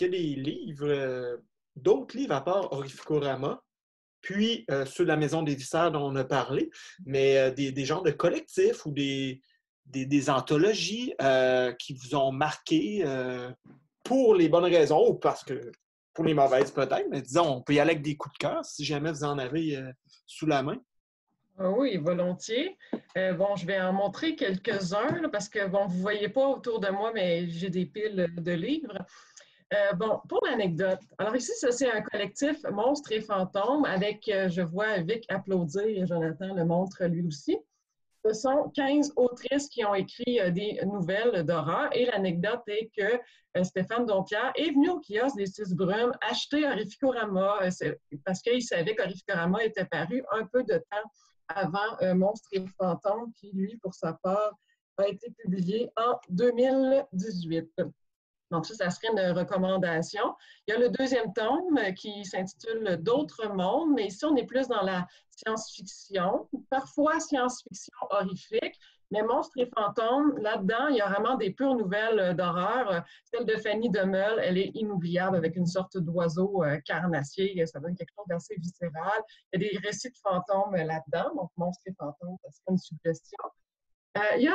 qu'il y a des livres, d'autres livres à part Orificorama, puis ceux de la Maison des Viscères dont on a parlé, mais des genres de collectifs ou des anthologies qui vous ont marqué pour les bonnes raisons ou parce que pour les mauvaises peut-être, mais disons, on peut y aller avec des coups de cœur si jamais vous en avez sous la main. Ah oui, volontiers. Bon, je vais en montrer quelques-uns là, parce que, bon, vous ne voyez pas autour de moi, mais j'ai des piles de livres. Bon, pour l'anecdote, alors ici, ça c'est un collectif Monstres et fantômes avec, je vois Vic applaudir et Jonathan le montre lui aussi. Ce sont 15 autrices qui ont écrit des nouvelles d'horreur et l'anecdote est que Stéphane Dompierre est venu au kiosque des Six Brumes acheter Orificorama parce qu'il savait qu'Orificorama était paru un peu de temps avant Monstres et fantômes qui, lui, pour sa part, a été publié en 2018. Donc, ça serait une recommandation. Il y a le deuxième tome qui s'intitule D'autres mondes, mais ici, on est plus dans la science-fiction, parfois science-fiction horrifique, mais Monstres et fantômes, là-dedans, il y a vraiment des pures nouvelles d'horreur. Celle de Fanny Demeul, elle est inoubliable avec une sorte d'oiseau carnassier. Ça donne quelque chose d'assez viscéral. Il y a des récits de fantômes là-dedans, donc Monstres et fantômes, ça serait une suggestion.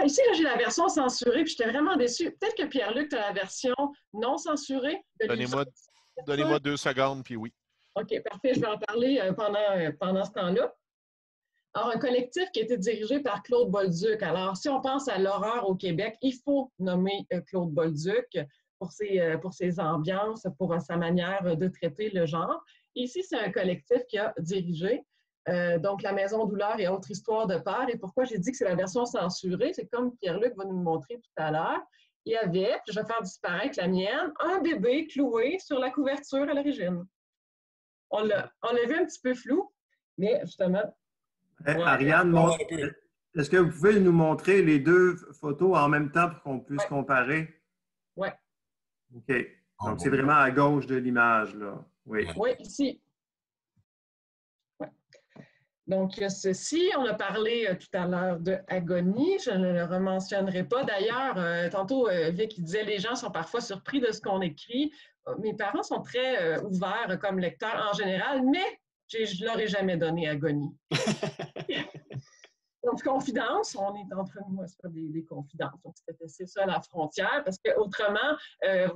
Ici, j'ai la version censurée, puis j'étais vraiment déçue. Peut-être que Pierre-Luc, tu as la version non censurée de l'histoire. Donnez-moi 2 secondes, puis oui. OK, parfait. Je vais en parler pendant ce temps-là. Alors, un collectif qui a été dirigé par Claude Bolduc. Alors, si on pense à l'horreur au Québec, il faut nommer Claude Bolduc pour ses ambiances, pour sa manière de traiter le genre. Ici, c'est un collectif qui a dirigé donc La Maison Douleur et autres histoires de peur. Et pourquoi j'ai dit que c'est la version censurée, c'est comme Pierre-Luc va nous le montrer tout à l'heure. Il y avait, je vais faire disparaître la mienne, un bébé cloué sur la couverture à l'origine. On l'a vu un petit peu flou, mais justement... Ariane, est-ce que vous pouvez nous montrer les deux photos en même temps pour qu'on puisse comparer? Oui. OK. Donc, c'est vraiment à gauche de l'image, là. Oui. Oui, ici. Ouais. Donc, ceci, on a parlé tout à l'heure de Agonie. Je ne le rementionnerai pas. D'ailleurs, tantôt, Vic disait les gens sont parfois surpris de ce qu'on écrit. Mes parents sont très ouverts comme lecteurs en général, mais je ne leur ai jamais donné Agonie. Donc, confidence, on est en train de moi, c'est pas des confidences. Donc, c'est ça la frontière, parce que autrement,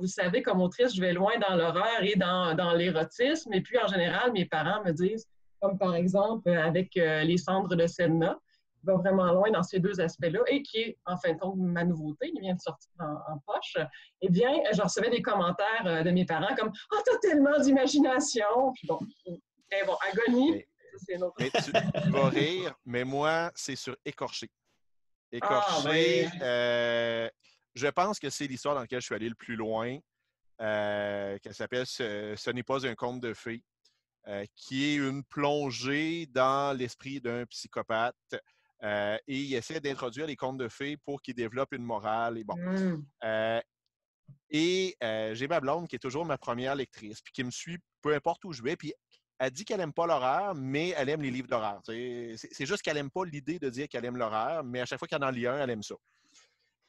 vous savez, comme autrice, je vais loin dans l'horreur et dans l'érotisme. Et puis, en général, mes parents me disent, comme par exemple avec Les cendres de Sedna, qui va vraiment loin dans ces deux aspects-là et qui est, en fin de compte, ma nouveauté, qui vient de sortir en poche. Eh bien, je recevais des commentaires de mes parents comme « Ah, oh, t'as tellement d'imagination! » Puis bon, mais bon, Agonie... Mais tu vas rire, mais moi, c'est sur Écorché. Écorché, je pense que c'est l'histoire dans laquelle je suis allé le plus loin, qui s'appelle Ce n'est pas un conte de fées, qui est une plongée dans l'esprit d'un psychopathe. Et il essaie d'introduire les contes de fées pour qu'ils développent une morale. Et bon. J'ai ma blonde qui est toujours ma première lectrice, puis qui me suit peu importe où je vais, puis elle dit qu'elle n'aime pas l'horreur, mais elle aime les livres d'horreur. C'est juste qu'elle n'aime pas l'idée de dire qu'elle aime l'horreur, mais à chaque fois qu'elle en lit un, elle aime ça.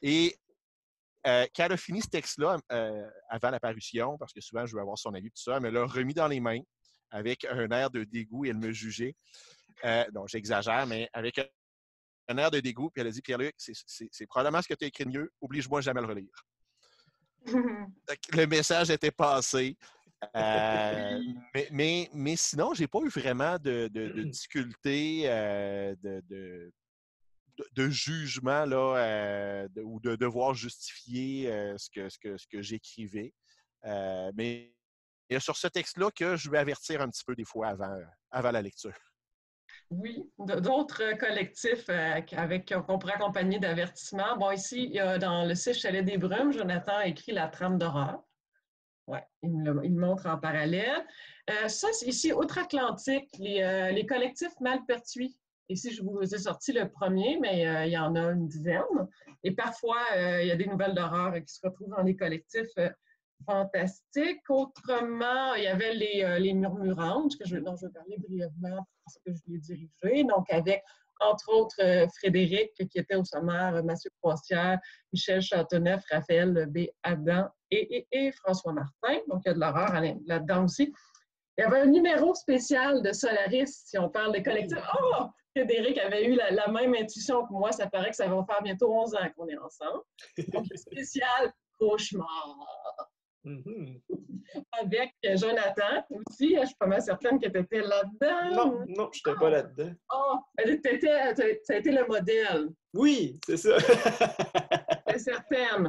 Et quand elle a fini ce texte-là, avant la parution, parce que souvent je veux avoir son avis, tout ça, elle me l'a remis dans les mains avec un air de dégoût et elle me jugeait. Non, j'exagère, mais avec un air de dégoût, puis elle a dit « Pierre-Luc, c'est probablement ce que tu as écrit mieux, oblige-moi jamais à le relire. » Le message était passé. Mais sinon, je n'ai pas eu vraiment de difficulté de jugement là, ou de devoir justifier ce que j'écrivais. Mais il y a sur ce texte-là que je vais avertir un petit peu des fois avant la lecture. Oui, d'autres collectifs qu'on pourrait accompagner d'avertissements. Bon, ici, dans le site Chalet des Brumes, Jonathan a écrit La trame d'horreur. Oui, il me montre en parallèle. Ça, c'est ici, Outre-Atlantique, les collectifs Malpertuis. Ici, je vous ai sorti le premier, mais il y en a une dizaine. Et parfois, il y a des nouvelles d'horreur qui se retrouvent dans les collectifs fantastiques. Autrement, il y avait les Murmurantes, dont je vais parler brièvement parce que je l'ai dirigé. Donc, avec entre autres Frédéric, qui était au sommaire, Mathieu Croisière, Michel Châteauneuf, Raphaël B. Adam et François Martin. Donc, il y a de l'horreur là-dedans aussi. Il y avait un numéro spécial de Solaris, si on parle de collectif. Oh! Frédéric avait eu la même intuition que moi. Ça paraît que ça va faire bientôt 11 ans qu'on est ensemble. Donc, spécial cauchemar. Mhm. Avec Jonathan aussi. Je suis pas mal certaine que tu étais là-dedans. Non, je n'étais pas là-dedans. Oh, ça a été le modèle. Oui, c'est ça. C'est certaine.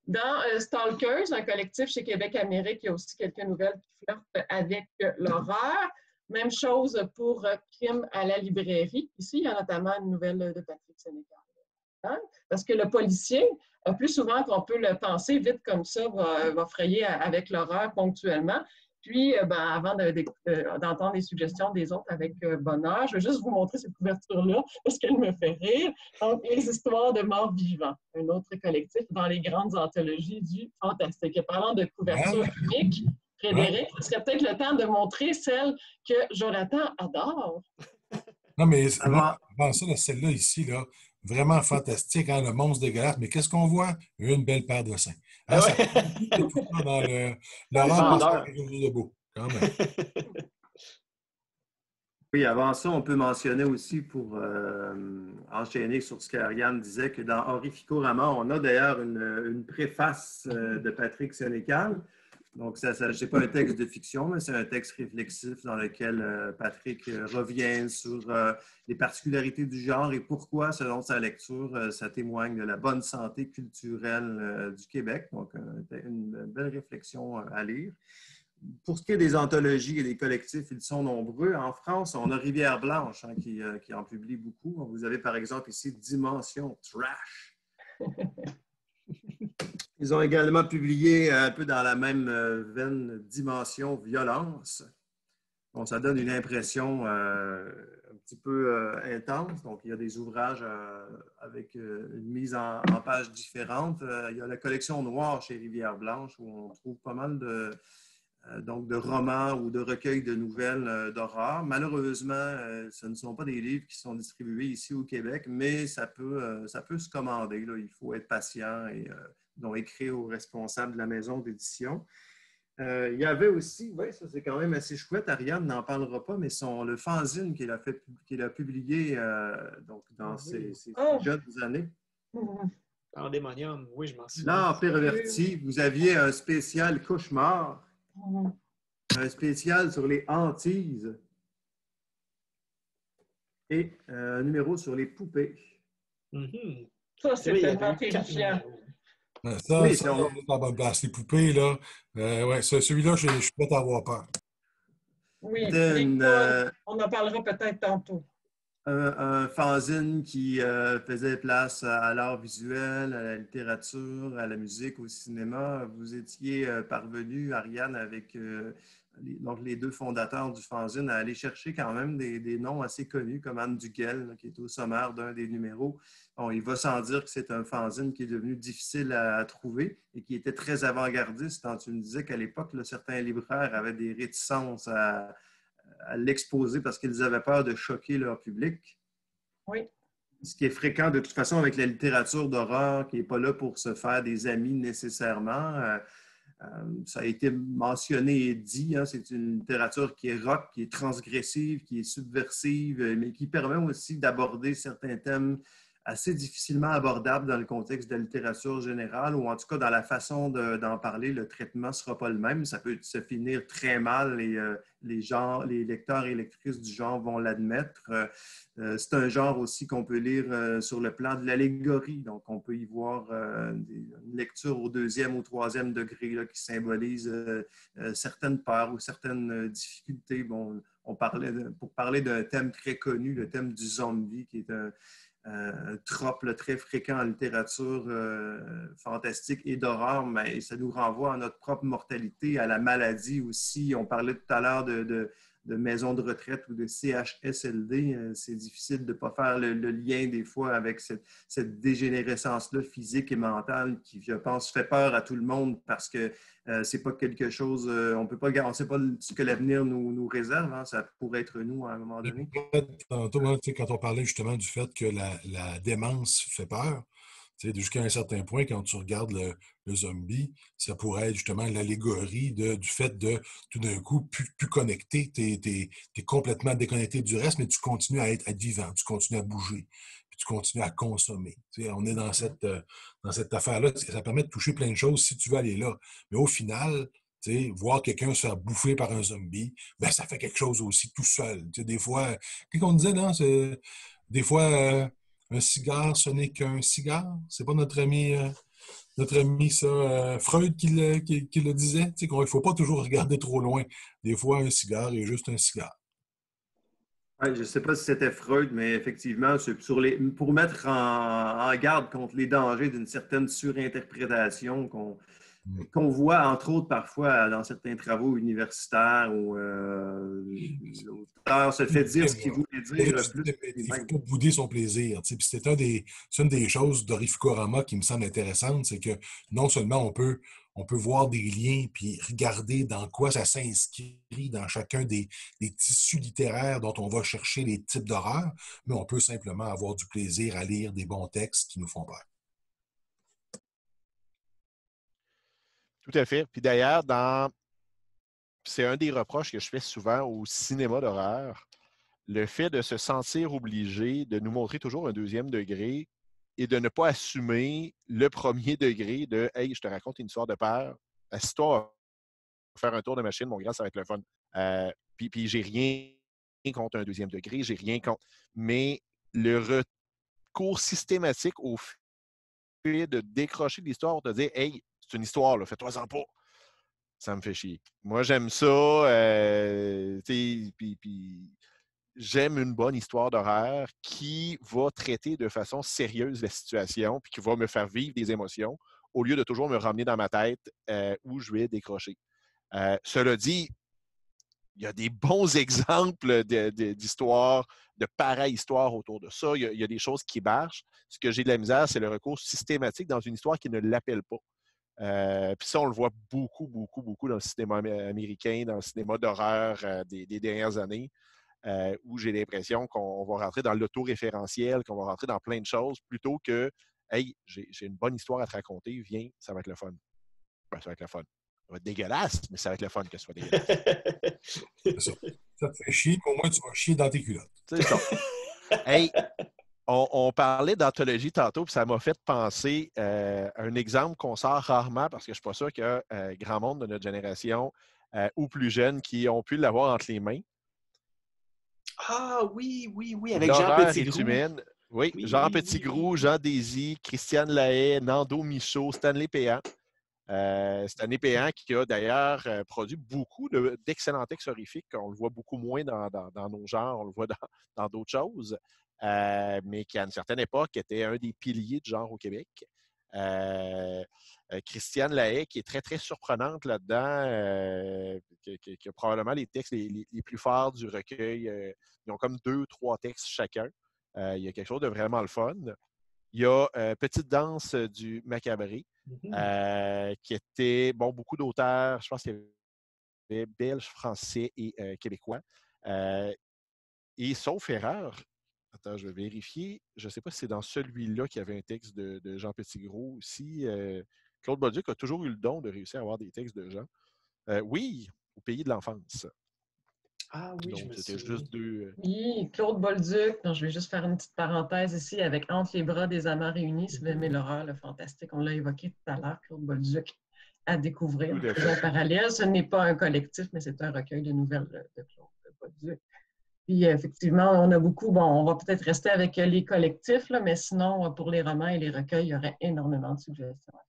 Dans Stalkers, un collectif chez Québec Amérique, il y a aussi quelques nouvelles qui flirtent avec l'horreur. Même chose pour Crime à la librairie. Ici, il y a notamment une nouvelle de Patrick Sénécal. Hein? Parce que le policier, plus souvent qu'on peut le penser, vite comme ça, va frayer avec l'horreur ponctuellement. Puis, avant d'entendre les suggestions des autres avec bonheur, je vais juste vous montrer cette couverture-là parce qu'elle me fait rire. Donc, Les histoires de morts vivants, un autre collectif dans les grandes anthologies du fantastique. Et parlant de couverture unique, Frédéric, ce serait peut-être le temps de montrer celle que Jonathan adore. Non, mais avant ça, celle-là ici, là, vraiment fantastique, hein, le monstre dégueulasse. Mais qu'est-ce qu'on voit? Une belle paire de seins. Hein, ça tout dans l'horreur de beau, quand même. Oui, avant ça, on peut mentionner aussi pour enchaîner sur ce qu'Ariane disait, que dans Horrificorama, on a d'ailleurs une préface de Patrick Sénécal. Donc, ce n'est pas un texte de fiction, mais c'est un texte réflexif dans lequel Patrick revient sur les particularités du genre et pourquoi, selon sa lecture, ça témoigne de la bonne santé culturelle du Québec. Donc, une belle réflexion à lire. Pour ce qui est des anthologies et des collectifs, ils sont nombreux. En France, on a Rivière-Blanche qui en publie beaucoup. Vous avez par exemple ici Dimension Trash. Ils ont également publié un peu dans la même veine Dimension Violence. Bon, ça donne une impression un petit peu intense. Donc, il y a des ouvrages avec une mise en pages différentes. Il y a la collection noire chez Rivière-Blanche où on trouve pas mal de romans ou de recueils de nouvelles d'horreur. Malheureusement, ce ne sont pas des livres qui sont distribués ici au Québec, mais ça peut se commander. Là. Il faut être patient et donc écrire aux responsables de la maison d'édition. Il y avait aussi, oui, ça c'est quand même assez chouette, Ariane n'en parlera pas, mais le fanzine qu'il a publié donc dans ses jeunes années. Pandémonium, oui, je m'en souviens. L'art perverti, vous aviez un spécial cauchemar. Un spécial sur les hantises et un numéro sur les poupées. Mm-hmm. Ça, c'est tellement terrifiant. Ça, oui, ça on est en bonne place. Les poupées, là, ouais, celui-là, je suis prêt à avoir peur. Oui, on en parlera peut-être tantôt. Un fanzine qui faisait place à l'art visuel, à la littérature, à la musique, au cinéma. Vous étiez parvenu, Ariane, avec donc les deux fondateurs du fanzine, à aller chercher quand même des noms assez connus, comme Anne Duguel, qui est au sommaire d'un des numéros. Bon, il va sans dire que c'est un fanzine qui est devenu difficile à trouver et qui était très avant-gardiste. Quand tu me disais qu'à l'époque, certains libraires avaient des réticences à l'exposer parce qu'ils avaient peur de choquer leur public. Oui. Ce qui est fréquent de toute façon avec la littérature d'horreur, qui n'est pas là pour se faire des amis nécessairement. Ça a été mentionné et dit, hein, c'est une littérature qui est rock, qui est transgressive, qui est subversive, mais qui permet aussi d'aborder certains thèmes assez difficilement abordables dans le contexte de la littérature générale, ou en tout cas dans la façon d'en parler, le traitement ne sera pas le même. Ça peut se finir très mal et les lecteurs et lectrices du genre vont l'admettre. C'est un genre aussi qu'on peut lire sur le plan de l'allégorie. Donc, on peut y voir une lecture au 2e ou 3e degré là, qui symbolise certaines peurs ou certaines difficultés. Bon, pour parler d'un thème très connu, le thème du zombie, qui est un trope là, très fréquent en littérature fantastique et d'horreur, mais ça nous renvoie à notre propre mortalité, à la maladie aussi. On parlait tout à l'heure de maisons de retraite ou de CHSLD. C'est difficile de ne pas faire le lien des fois avec cette dégénérescence-là physique et mentale qui, je pense, fait peur à tout le monde parce que c'est pas quelque chose, on ne sait pas ce que l'avenir nous réserve. Hein, ça pourrait être nous à un moment donné. Tantôt, quand on parlait justement du fait que la démence fait peur, jusqu'à un certain point, quand tu regardes le zombie, ça pourrait être justement l'allégorie du fait de tout d'un coup plus connecté. Tu es complètement déconnecté du reste, mais tu continues à être vivant, tu continues à bouger, puis tu continues à consommer. On est dans cette affaire-là. Ça permet de toucher plein de choses si tu veux aller là. Mais au final, voir quelqu'un se faire bouffer par un zombie, ben, ça fait quelque chose aussi tout seul. Des fois, qu'est-ce qu'on disait, non? Des fois, un cigare, ce n'est qu'un cigare. C'est pas notre ami ça, Freud qui le disait, qu'il ne faut pas toujours regarder trop loin. Des fois, un cigare est juste un cigare. Ouais, je ne sais pas si c'était Freud, mais effectivement, pour mettre en garde contre les dangers d'une certaine surinterprétation qu'on voit, entre autres, parfois dans certains travaux universitaires où l'auteur se fait dire ce qu'il voulait dire plus. Il ne faut pas bouder son plaisir. Puis c'est une des choses d'Orificorama qui me semble intéressante, c'est que non seulement on peut voir des liens puis regarder dans quoi ça s'inscrit dans chacun des tissus littéraires dont on va chercher les types d'horreur, mais on peut simplement avoir du plaisir à lire des bons textes qui nous font peur. Tout à fait. Puis d'ailleurs, c'est un des reproches que je fais souvent au cinéma d'horreur, le fait de se sentir obligé de nous montrer toujours un deuxième degré et de ne pas assumer le premier degré de « Hey, je te raconte une histoire de peur, assis-toi à faire un tour de machine, mon gars, ça va être le fun. » Puis j'ai rien contre un deuxième degré, j'ai rien contre... Mais le recours systématique au fait de décrocher de l'histoire pour te dire « Hey, c'est une histoire, là, fais-toi-en pas. » Ça me fait chier. Moi, j'aime ça. Puis j'aime une bonne histoire d'horreur qui va traiter de façon sérieuse la situation puis qui va me faire vivre des émotions au lieu de toujours me ramener dans ma tête où je vais décrocher. Cela dit, il y a des bons exemples d'histoires, de pareilles histoires autour de ça. Il y a des choses qui marchent. Ce que j'ai de la misère, c'est le recours systématique dans une histoire qui ne l'appelle pas. Puis ça, on le voit beaucoup dans le cinéma américain, dans le cinéma d'horreur des dernières années, où j'ai l'impression qu'on va rentrer dans l'autoréférentiel, qu'on va rentrer dans plein de choses, plutôt que « Hey, j'ai une bonne histoire à te raconter, viens, ça va être le fun. » Ben, ça va être le fun. Ça va être dégueulasse, mais ça va être le fun que ce soit dégueulasse. C'est ça. Ça te fait chier, mais au moins tu vas chier dans tes culottes. C'est ça. Hey, on parlait d'anthologie tantôt, puis ça m'a fait penser à un exemple qu'on sort rarement, parce que je ne suis pas sûr qu'il y a grand monde de notre génération ou plus jeunes qui ont pu l'avoir entre les mains. Ah oui, avec Jean Petitgrou. Oui, Jean Petitgrou, Jean Désy, Christiane Lahaye, Nando Michaud, Stanley Péan. Stanley Péan qui a d'ailleurs produit beaucoup d'excellents textes horrifiques. On le voit beaucoup moins dans nos genres, on le voit dans d'autres choses, mais qui, à une certaine époque, était un des piliers du genre au Québec. Christiane Lahaye, qui est très, très surprenante là-dedans, qui a probablement les textes les plus forts du recueil. Ils ont comme 2-3 textes chacun. Il y a quelque chose de vraiment le fun. Il y a Petite danse du macabré, qui était, beaucoup d'auteurs, je pense qu'il y avait belges, français et québécois. Et sauf erreur, attends, je vais vérifier, je ne sais pas si c'est dans celui-là qu'il y avait un texte de Jean Petitgrou aussi. Claude Bolduc a toujours eu le don de réussir à avoir des textes de Jean. Oui, au pays de l'enfance. Ah oui, donc, je me c'était souviens. juste deux. Oui, Claude Bolduc. Non, je vais juste faire une petite parenthèse ici avec Entre les bras des amants réunis, si vous aimez l'horreur, le fantastique. On l'a évoqué tout à l'heure, Claude Bolduc à découvrir. En parallèle, ce n'est pas un collectif, mais c'est un recueil de nouvelles de Claude Bolduc. Puis effectivement, on a beaucoup, on va peut-être rester avec les collectifs, là, mais sinon, pour les romans et les recueils, il y aurait énormément de suggestions.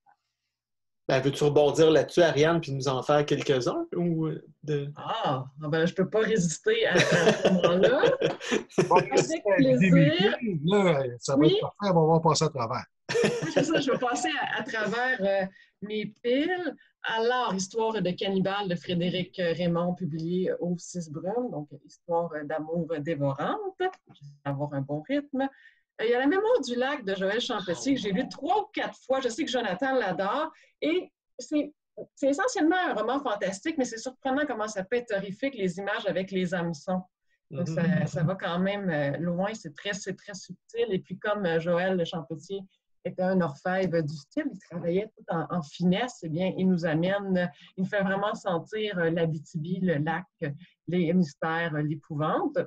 Ben, veux-tu rebondir là-dessus, Ariane, puis nous en faire quelques-uns? Ah, ben, je ne peux pas résister à ce moment-là. Avec plaisir. Là, ça va être parfait, on va passer à travers. C'est ça, je vais passer à travers mes piles. Alors, Histoire de cannibale de Frédéric Raymond, publié au 6 Brume, donc Histoire d'amour dévorante. Je vais avoir un bon rythme. Il y a La mémoire du lac de Joël Champetier, que j'ai lu 3 ou 4 fois. Je sais que Jonathan l'adore. Et c'est essentiellement un roman fantastique, mais c'est surprenant comment ça peut être horrifique, les images avec les hameçons. Donc, ça va quand même loin, c'est très subtil. Et puis, comme Joël Champetier était un orfèvre du style, il travaillait tout en finesse, eh bien, il nous fait vraiment sentir l'Abitibi, le lac, les mystères, l'épouvante.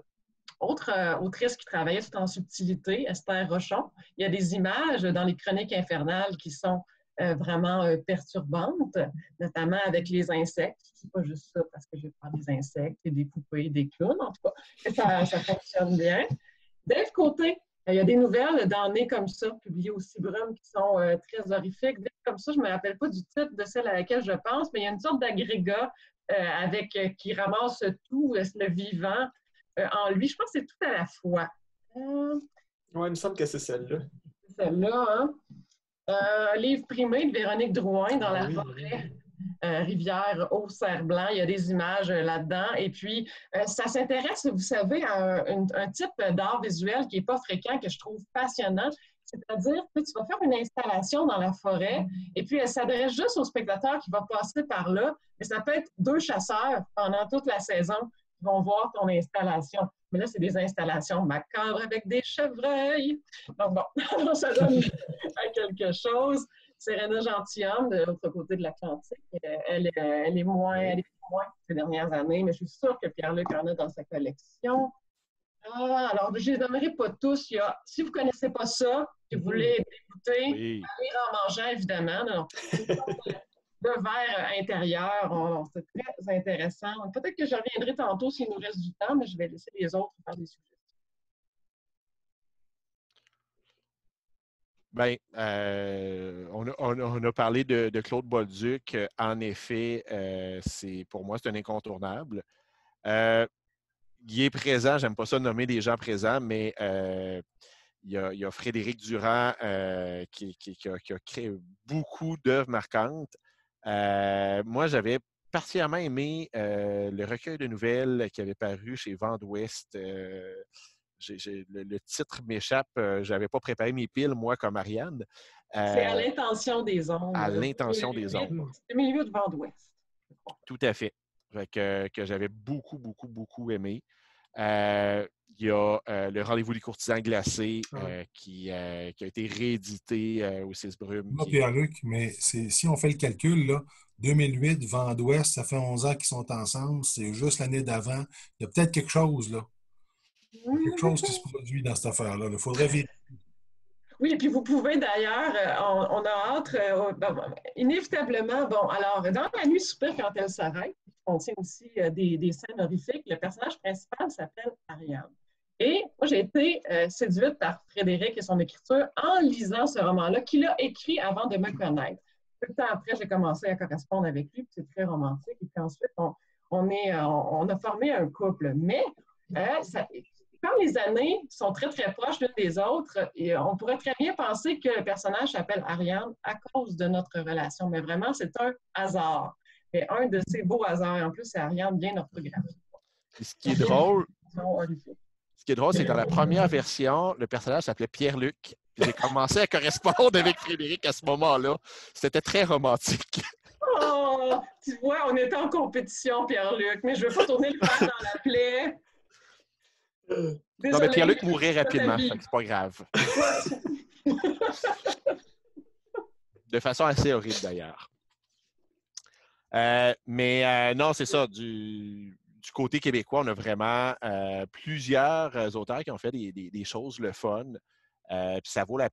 Autre autrice qui travaillait tout en subtilité, Esther Rochon. Il y a des images dans les chroniques infernales qui sont vraiment perturbantes, notamment avec les insectes. C'est pas juste ça parce que j'ai peur des insectes et des poupées, des clowns, en tout cas. Ça fonctionne bien. Dave Côté, il y a des nouvelles dans Né comme ça, publiées au Cibrum, qui sont très horrifiques. Dave comme ça, je ne me rappelle pas du titre de celle à laquelle je pense, mais il y a une sorte d'agrégat qui ramasse tout, le vivant, en lui. Je pense que c'est tout à la fois. Oui, il me semble que c'est celle-là. C'est celle-là, hein? Livre primé de Véronique Drouin dans la forêt. Rivière au cerf-blanc. Il y a des images là-dedans. Et puis, ça s'intéresse, vous savez, à un type d'art visuel qui n'est pas fréquent, que je trouve passionnant. C'est-à-dire que tu vas faire une installation dans la forêt et puis elle s'adresse juste au spectateur qui va passer par là. Mais ça peut être 2 chasseurs pendant toute la saison qui vont voir ton installation. Mais là, c'est des installations macabres avec des chevreuils. Donc bon, ça donne à quelque chose. Serena Gentilhomme, de l'autre côté de l'Atlantique, elle est moins ces dernières années, mais je suis sûre que Pierre-Luc en a dans sa collection. Alors, je ne les nommerai pas tous. Si vous ne connaissez pas ça, si vous voulez écouter, allez en mangeant, évidemment. Non. Le verre intérieur, c'est très intéressant. Peut-être que je reviendrai tantôt s'il nous reste du temps, mais je vais laisser les autres faire des sujets. Bien, on a parlé de Claude Bolduc. En effet, pour moi, c'est un incontournable. Il est présent, j'aime pas ça nommer des gens présents, mais il y a Frédéric Durand qui a créé beaucoup d'œuvres marquantes. Moi, j'avais particulièrement aimé le recueil de nouvelles qui avait paru chez Vent d'Ouest. Le titre m'échappe. Je n'avais pas préparé mes piles, moi, comme Ariane. C'est À l'intention des ondes. À l'intention des ondes. C'est le milieu de Vent d'Ouest. Tout à fait. Que j'avais beaucoup aimé. Il y a Le Rendez-vous des courtisans glacés qui a été réédité au 6 Brume. Pas Pierre-Luc, mais si on fait le calcul, là, 2008, Vent d'Ouest, ça fait 11 ans qu'ils sont ensemble. C'est juste l'année d'avant. Il y a peut-être quelque chose, là. Quelque chose qui se produit dans cette affaire-là. Il faudrait vérifier. Oui, et puis vous pouvez d'ailleurs, on a hâte, inévitablement, alors, dans La nuit soupire quand elle s'arrête, on tient aussi des scènes horrifiques. Le personnage principal s'appelle Ariane. Et moi, j'ai été séduite par Frédéric et son écriture en lisant ce roman-là, qu'il a écrit avant de me connaître. Peu de temps après, j'ai commencé à correspondre avec lui, puis c'est très romantique. Et puis ensuite, on a formé un couple. Mais comme les années sont très proches l'une des autres, et on pourrait très bien penser que le personnage s'appelle Ariane à cause de notre relation. Mais vraiment, c'est un hasard. Et un de ces beaux hasards. En plus, c'est Ariane bien orthographiée. Ce qui est drôle, c'est que dans la première version, le personnage s'appelait Pierre-Luc. J'ai commencé à correspondre avec Frédéric à ce moment-là. C'était très romantique. Oh, tu vois, on était en compétition, Pierre-Luc, mais je ne veux pas tourner le fer dans la plaie. Désolé, non, mais Pierre-Luc mourrait rapidement, c'est pas grave. De façon assez horrible, d'ailleurs. Non, c'est ça. Du côté québécois, on a vraiment plusieurs auteurs qui ont fait des choses le fun. Puis ça vaut la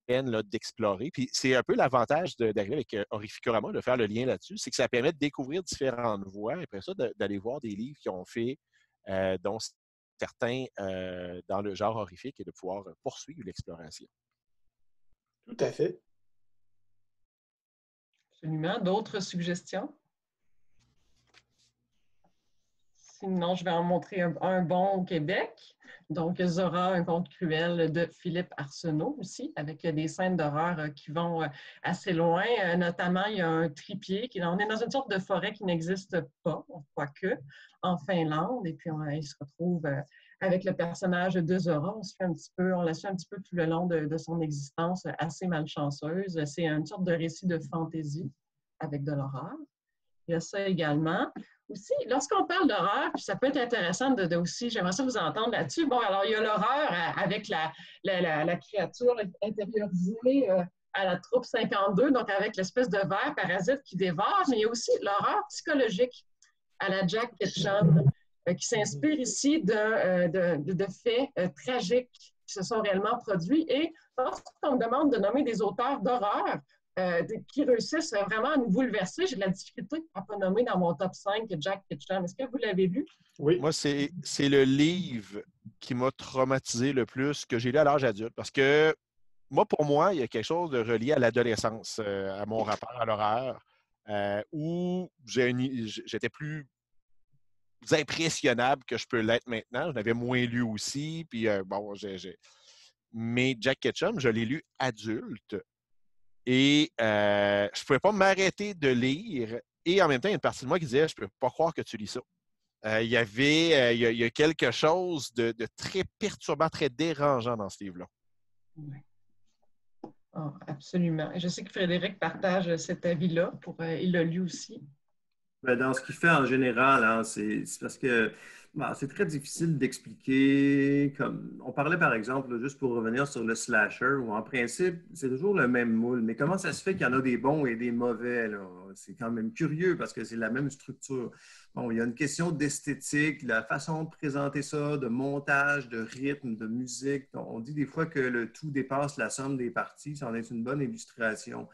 peine là, d'explorer. Puis c'est un peu l'avantage d'arriver avec Horrificorama, de faire le lien là-dessus, c'est que ça permet de découvrir différentes voies. Et après ça, d'aller voir des livres qui ont fait, dont certains dans le genre horrifique, et de pouvoir poursuivre l'exploration. Tout à fait. Absolument. D'autres suggestions? Sinon, je vais en montrer un bon au Québec. Donc, Zora, un conte cruel de Philippe Arsenault aussi, avec des scènes d'horreur qui vont assez loin. Notamment, il y a un tripier. On est dans une sorte de forêt qui n'existe pas, quoique, en Finlande. Et puis, il se retrouve avec le personnage de Zora. On la suit un petit peu tout le long de son existence assez malchanceuse. C'est une sorte de récit de fantaisie avec de l'horreur. Il y a ça également. Aussi, lorsqu'on parle d'horreur, puis ça peut être intéressant aussi, j'aimerais ça vous entendre là-dessus. Bon, alors il y a l'horreur avec la créature intériorisée à la troupe 52, donc avec l'espèce de ver parasite qui dévore, mais il y a aussi l'horreur psychologique à la Jack Ketchum, qui s'inspire ici de faits tragiques qui se sont réellement produits. Et lorsqu'on me demande de nommer des auteurs d'horreur, qui réussissent vraiment à nous bouleverser. J'ai de la difficulté à ne pas nommer dans mon top 5 Jack Ketchum. Est-ce que vous l'avez lu? Oui. Moi, c'est le livre qui m'a traumatisé le plus, que j'ai lu à l'âge adulte. Parce que, pour moi, il y a quelque chose de relié à l'adolescence, à mon rapport à l'horreur, où j'étais plus impressionnable que je peux l'être maintenant. Je l'avais moins lu aussi. Puis, mais Jack Ketchum, je l'ai lu adulte. Et je ne pouvais pas m'arrêter de lire. Et en même temps, il y a une partie de moi qui disait, je ne peux pas croire que tu lis ça. Il y a quelque chose de très perturbant, très dérangeant dans ce livre-là. Oui. Oh, absolument. Je sais que Frédéric partage cet avis-là. Il l'a lu aussi. Dans ce qu'il fait en général, hein, c'est parce que c'est très difficile d'expliquer. On parlait par exemple, là, juste pour revenir sur le slasher, où en principe, c'est toujours le même moule. Mais comment ça se fait qu'il y en a des bons et des mauvais, là? C'est quand même curieux parce que c'est la même structure. Bon, il y a une question d'esthétique, la façon de présenter ça, de montage, de rythme, de musique. On dit des fois que le tout dépasse la somme des parties. Ça en est une bonne illustration.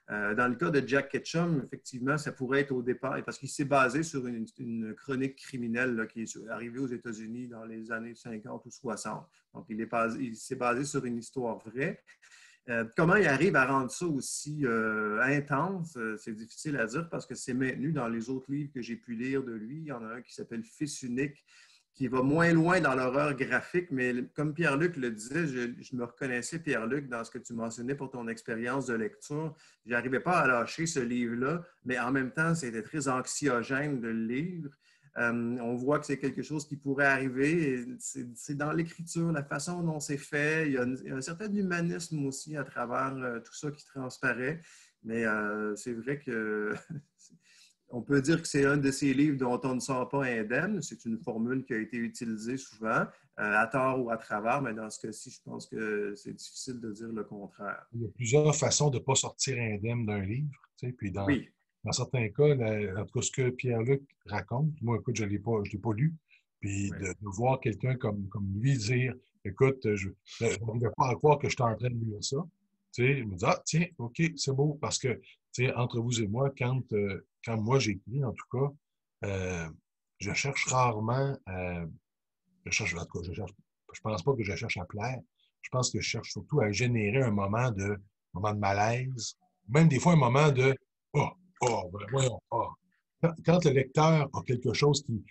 Dans le cas de Jack Ketchum, effectivement, ça pourrait être au départ, parce qu'il s'est basé sur une chronique criminelle là, qui est arrivée aux États-Unis dans les années 50 ou 60. Donc, il s'est basé sur une histoire vraie. Comment il arrive à rendre ça aussi intense, c'est difficile à dire parce que c'est maintenu dans les autres livres que j'ai pu lire de lui. Il y en a un qui s'appelle Fils unique, qui va moins loin dans l'horreur graphique, mais comme Pierre-Luc le disait, je me reconnaissais, Pierre-Luc, dans ce que tu mentionnais pour ton expérience de lecture. Je n'arrivais pas à lâcher ce livre-là, mais en même temps, c'était très anxiogène de le lire. On voit que c'est quelque chose qui pourrait arriver. C'est dans l'écriture, la façon dont c'est fait. Il y a un certain humanisme aussi à travers tout ça qui transparaît, mais c'est vrai que... On peut dire que c'est un de ces livres dont on ne sort pas indemne. C'est une formule qui a été utilisée souvent, à tort ou à travers, mais dans ce cas-ci, je pense que c'est difficile de dire le contraire. Il y a plusieurs façons de ne pas sortir indemne d'un livre. Tu sais, puis dans certains cas, en tout cas, ce que Pierre-Luc raconte, moi, écoute, je ne l'ai pas lu, puis de voir quelqu'un comme lui dire, écoute, je n'arrivais pas à croire que je suis en train de lire ça. Tu sais, je me dis, ah, tiens, OK, c'est beau, parce que, tu sais, entre vous et moi, quand moi j'écris, en tout cas, je cherche rarement, je pense pas que je cherche à plaire. Je pense que je cherche surtout à générer un moment de malaise, même des fois un moment de voyons. Quand le lecteur a quelque chose qui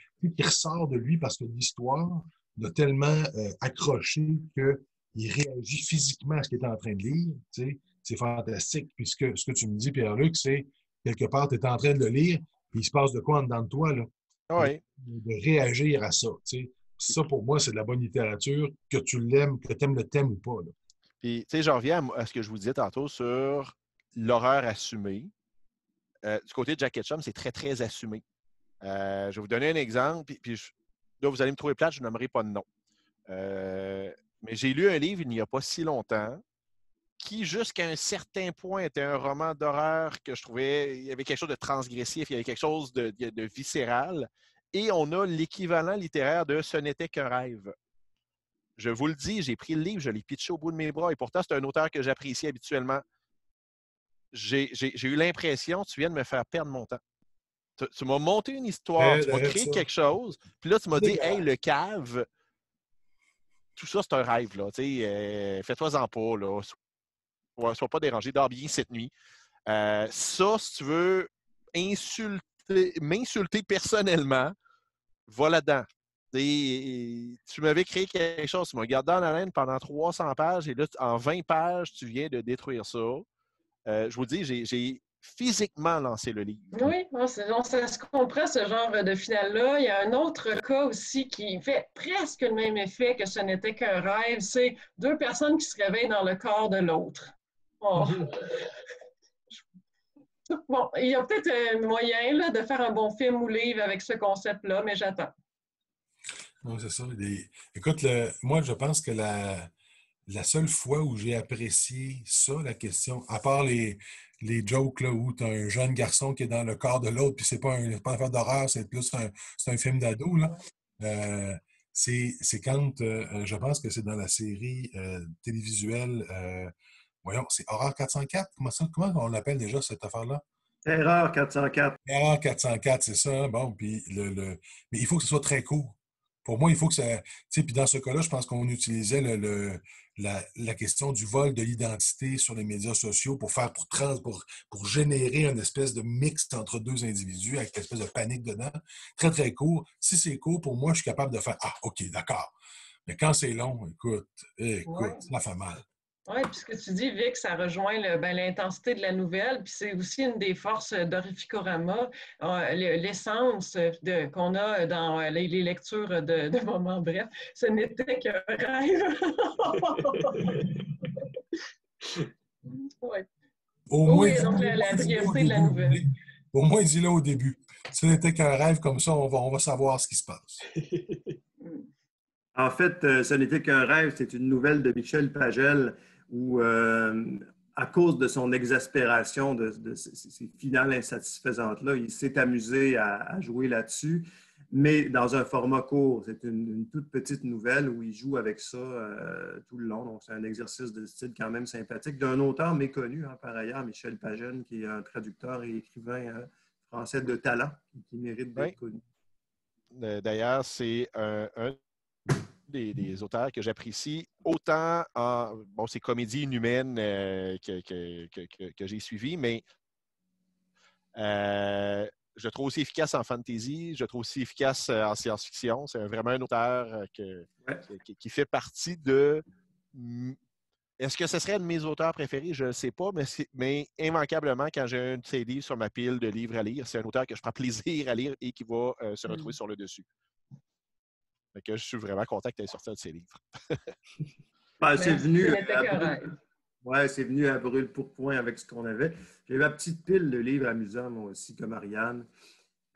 ressort de lui parce que l'histoire l'a tellement accroché qu'il réagit physiquement à ce qu'il est en train de lire, tu sais, c'est fantastique. Puis ce que tu me dis, Pierre-Luc, c'est quelque part, tu es en train de le lire, puis il se passe de quoi en dedans de toi, là? Oui. De réagir à ça, tu sais. Ça, pour moi, c'est de la bonne littérature, que tu l'aimes, que tu aimes le thème ou pas, là. Puis, tu sais, je reviens à ce que je vous disais tantôt sur l'horreur assumée. Du côté de Jack Ketchum, c'est très, très assumé. Je vais vous donner un exemple, puis là, vous allez me trouver plate, je ne nommerai pas de nom. Mais j'ai lu un livre il n'y a pas si longtemps qui, jusqu'à un certain point, était un roman d'horreur que je trouvais, il y avait quelque chose de transgressif, il y avait quelque chose de viscéral. Et on a l'équivalent littéraire de « Ce n'était qu'un rêve ». Je vous le dis, j'ai pris le livre, je l'ai pitché au bout de mes bras, et pourtant, c'est un auteur que j'apprécie habituellement. J'ai eu l'impression, tu viens de me faire perdre mon temps. Tu m'as monté une histoire, tu m'as créé quelque chose, puis là, tu m'as dit « Hey, le cave, tout ça, c'est un rêve, là. Fais-toi-en pas, là. Sois pas dérangé, dors bien cette nuit. » Ça, si tu veux m'insulter personnellement, va là-dedans. Tu m'avais créé quelque chose, tu m'as gardé dans la laine pendant 300 pages et là, en 20 pages, tu viens de détruire ça. Je vous dis, j'ai physiquement lancé le livre. Oui, ça se comprend, ce genre de finale-là. Il y a un autre cas aussi qui fait presque le même effet que ce n'était qu'un rêve. C'est deux personnes qui se réveillent dans le corps de l'autre. Oh. Bon, il y a peut-être un moyen là, de faire un bon film ou livre avec ce concept-là, mais j'attends. Non, c'est ça. Écoute, moi, je pense que la seule fois où j'ai apprécié ça, la question, à part les jokes là, où tu as un jeune garçon qui est dans le corps de l'autre, puis c'est pas une affaire d'horreur, c'est plus un film d'ado, là. C'est quand, je pense que c'est dans la série télévisuelle, voyons, c'est Horreur 404? Comment on l'appelle déjà, cette affaire-là? Erreur 404. Erreur 404, c'est ça. Bon, puis mais il faut que ce soit très court. Pour moi, il faut que ça. Tu sais, puis dans ce cas-là, je pense qu'on utilisait la question du vol de l'identité sur les médias sociaux pour générer une espèce de mix entre deux individus avec une espèce de panique dedans. Très, très court. Si c'est court, pour moi, je suis capable de faire Ah, OK, d'accord. Mais quand c'est long, écoute, Ouais. ça fait mal. Oui, puis ce que tu dis, Vic, ça rejoint l'intensité de la nouvelle, puis c'est aussi une des forces d'Orificorama, l'essence qu'on a dans les lectures de moments brefs. Ce n'était qu'un rêve. Ouais. Au moins, Oui, donc la priorité de la nouvelle. Au moins, dis-le au début. Ce n'était qu'un rêve comme ça, on va savoir ce qui se passe. En fait, ce n'était qu'un rêve, c'est une nouvelle de Michel Pagel où, à cause de son exaspération, de ces finales insatisfaisantes-là, il s'est amusé à jouer là-dessus, mais dans un format court. C'est une toute petite nouvelle où il joue avec ça tout le long. Donc, c'est un exercice de style quand même sympathique d'un auteur méconnu, hein, par ailleurs, Michel Pagel, qui est un traducteur et écrivain français de talent qui mérite d'être connu. D'ailleurs, c'est un des auteurs que j'apprécie autant en ces comédies inhumaines que j'ai suivies, mais je trouve aussi efficace en fantasy, je trouve aussi efficace en science-fiction. C'est vraiment un auteur qui fait partie de... Est-ce que ce serait un de mes auteurs préférés? Je ne sais pas, mais immanquablement, quand j'ai un de ses livres sur ma pile de livres à lire, c'est un auteur que je prends plaisir à lire et qui va se retrouver sur le dessus. Fait que je suis vraiment content que tu aies sorti un de ses livres. C'est venu à brûle-pourpoint avec ce qu'on avait. J'ai ma petite pile de livres amusants, moi aussi, comme Ariane.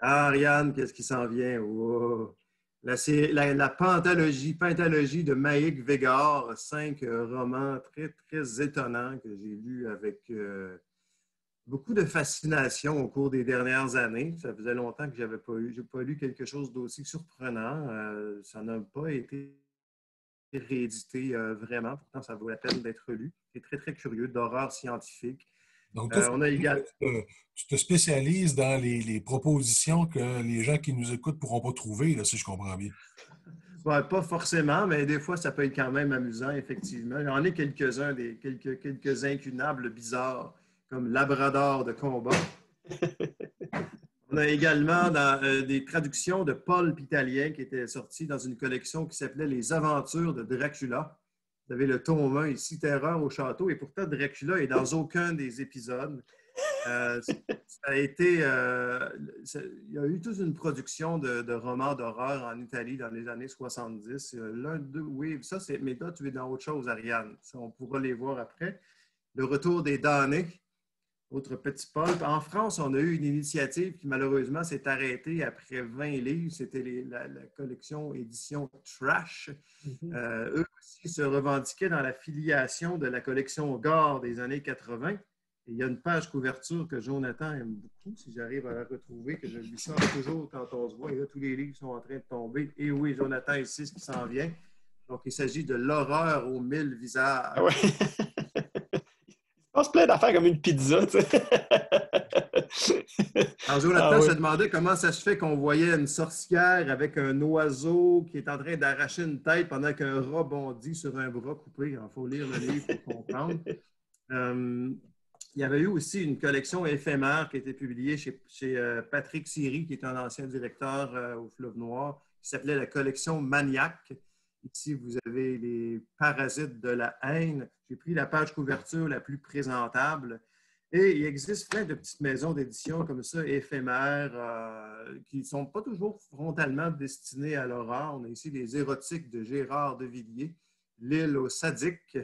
Ah, Ariane, qu'est-ce qui s'en vient? Oh. La pentalogie de Maïk Végard, 5 romans très, très étonnants que j'ai lus avec beaucoup de fascination au cours des dernières années. Ça faisait longtemps que je n'ai pas lu quelque chose d'aussi surprenant. Ça n'a pas été réédité vraiment. Pourtant, ça vaut la peine d'être lu. C'est très, très curieux, d'horreur scientifique. Donc, toi, tu te spécialises dans les propositions que les gens qui nous écoutent ne pourront pas trouver, là, si je comprends bien. Ouais, pas forcément, mais des fois, ça peut être quand même amusant, effectivement. J'en ai quelques-uns, quelques incunables bizarres, comme Labrador de combat. On a également des traductions de Paul Pitalien qui étaient sorties dans une collection qui s'appelait Les Aventures de Dracula. Vous avez le tome 1 ici, Terreur au château, et pourtant Dracula est dans aucun des épisodes. Ça a été, il y a eu toute une production de romans d'horreur en Italie dans les années 70. Oui, ça, mais là, tu es dans autre chose, Ariane. Ça, on pourra les voir après. Le retour des damnés, autre petit pulp. En France, on a eu une initiative qui, malheureusement, s'est arrêtée après 20 livres. C'était la collection édition Trash. Eux aussi se revendiquaient dans la filiation de la collection Gore des années 80. Et il y a une page couverture que Jonathan aime beaucoup, si j'arrive à la retrouver, que je lui sors toujours quand on se voit. Et là, tous les livres sont en train de tomber. Et oui, Jonathan, ici, ce qui s'en vient. Donc, il s'agit de L'horreur aux 1000 visages. Ah ouais. Il se passe plein d'affaires comme une pizza, tu sais. Alors, Jonathan se demandait comment ça se fait qu'on voyait une sorcière avec un oiseau qui est en train d'arracher une tête pendant qu'un rat bondit sur un bras coupé. Il faut lire le livre pour comprendre. Il y avait eu aussi une collection éphémère qui a été publiée chez Patrick Siri, qui est un ancien directeur au Fleuve Noir, qui qui s'appelait la collection Maniaque. Ici, vous avez les parasites de la haine. J'ai pris la page couverture la plus présentable. Et il existe plein de petites maisons d'édition comme ça, éphémères, qui ne sont pas toujours frontalement destinées à l'horreur. On a ici les érotiques de Gérard de Villiers, L'île aux sadiques.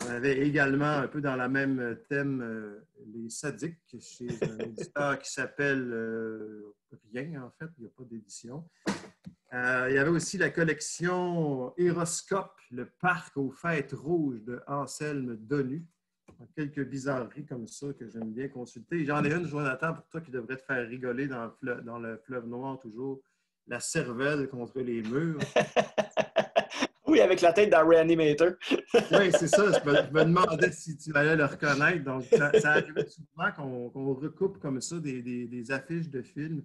On avait également, un peu dans le même thème, les sadiques chez un éditeur qui s'appelle Rien, en fait, il n'y a pas d'édition. Il y avait aussi la collection Héroscope, le parc aux fêtes rouges de Anselme Donu. Quelques bizarreries comme ça que j'aime bien consulter. J'en ai une, Jonathan, pour toi qui devrait te faire rigoler dans le fleuve noir toujours. La cervelle contre les murs. Oui, avec la tête d'un Reanimator. Oui, c'est ça. Je me demandais si tu allais le reconnaître. Donc, ça arrive souvent qu'on recoupe comme ça des affiches de films.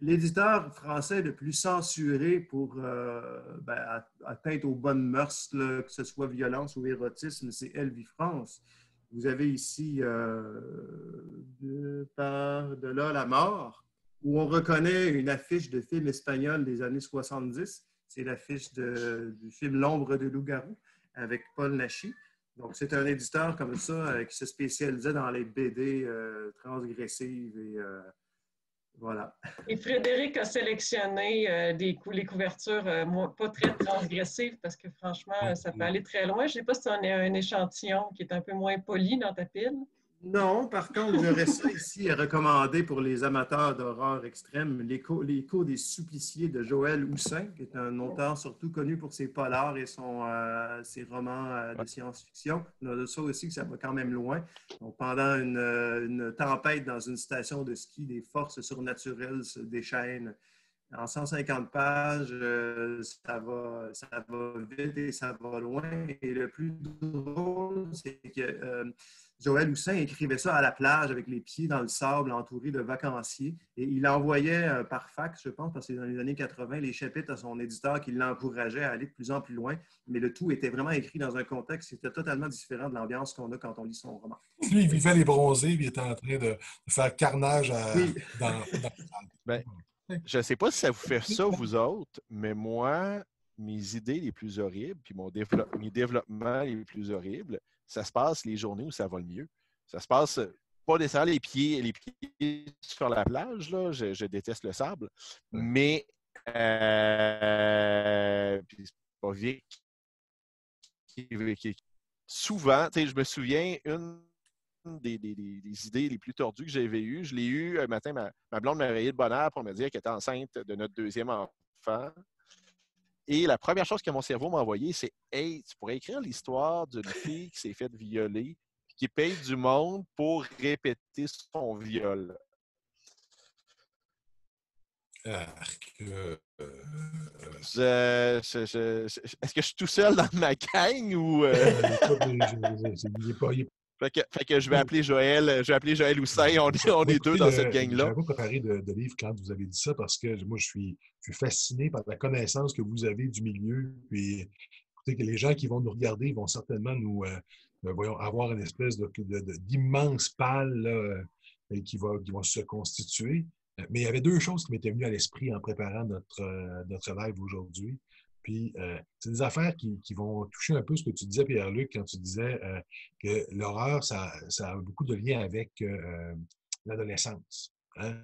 L'éditeur français le plus censuré pour atteinte aux bonnes mœurs, là, que ce soit violence ou érotisme, c'est Elvie France. Vous avez ici de là la mort, où on reconnaît une affiche de film espagnol des années 70. C'est l'affiche du film L'ombre de loup-garou avec Paul Naschy. Donc, c'est un éditeur comme ça qui se spécialisait dans les BD transgressives et voilà. Et Frédéric a sélectionné les couvertures pas très transgressives parce que franchement, ça peut aller très loin. Je ne sais pas si tu en as un échantillon qui est un peu moins poli dans ta pile. Non, par contre, j'aurais ça ici à recommander pour les amateurs d'horreur extrême. L'écho des suppliciés de Joël Houssin, qui est un auteur surtout connu pour ses polars et ses romans de science-fiction. On a ça aussi que ça va quand même loin. Donc, pendant une tempête dans une station de ski, des forces surnaturelles se déchaînent. En 150 pages, ça va vite et ça va loin. Et le plus drôle, c'est que Joël Houssin écrivait ça à la plage avec les pieds dans le sable, entouré de vacanciers. Et il envoyait par fax, je pense, parce que c'est dans les années 80, les chapitres à son éditeur qui l'encourageait à aller de plus en plus loin. Mais le tout était vraiment écrit dans un contexte qui était totalement différent de l'ambiance qu'on a quand on lit son roman. Lui, il vivait les bronzés, puis il était en train de faire carnage dans ben, je ne sais pas si ça vous fait ça, vous autres, mais moi, mes idées les plus horribles, puis mes développements les plus horribles, ça se passe les journées où ça va le mieux. Ça se passe pas nécessairement les pieds sur la plage, là, je déteste le sable, mais puis c'est pas Vic souvent, je me souviens, une des idées les plus tordues que j'avais eues, je l'ai eue un matin, ma blonde m'a réveillé de bonne heure pour me dire qu'elle était enceinte de notre deuxième enfant. Et la première chose que mon cerveau m'a envoyé, c'est « Hey, tu pourrais écrire l'histoire d'une fille qui s'est faite violer et qui paye du monde pour répéter son viol. » Est-ce que je suis tout seul dans ma gang ou... Fait que je vais appeler Joël Houssin. On est deux dans cette gang-là. Je n'avais pas préparé de livre quand vous avez dit ça parce que moi, je suis fasciné par la connaissance que vous avez du milieu. Puis, écoutez, que les gens qui vont nous regarder vont certainement avoir une espèce d'immense pâle là, qui vont se constituer. Mais il y avait deux choses qui m'étaient venues à l'esprit en préparant notre live aujourd'hui. Puis, c'est des affaires qui vont toucher un peu ce que tu disais, Pierre-Luc, quand tu disais que l'horreur, ça a beaucoup de lien avec l'adolescence. Hein?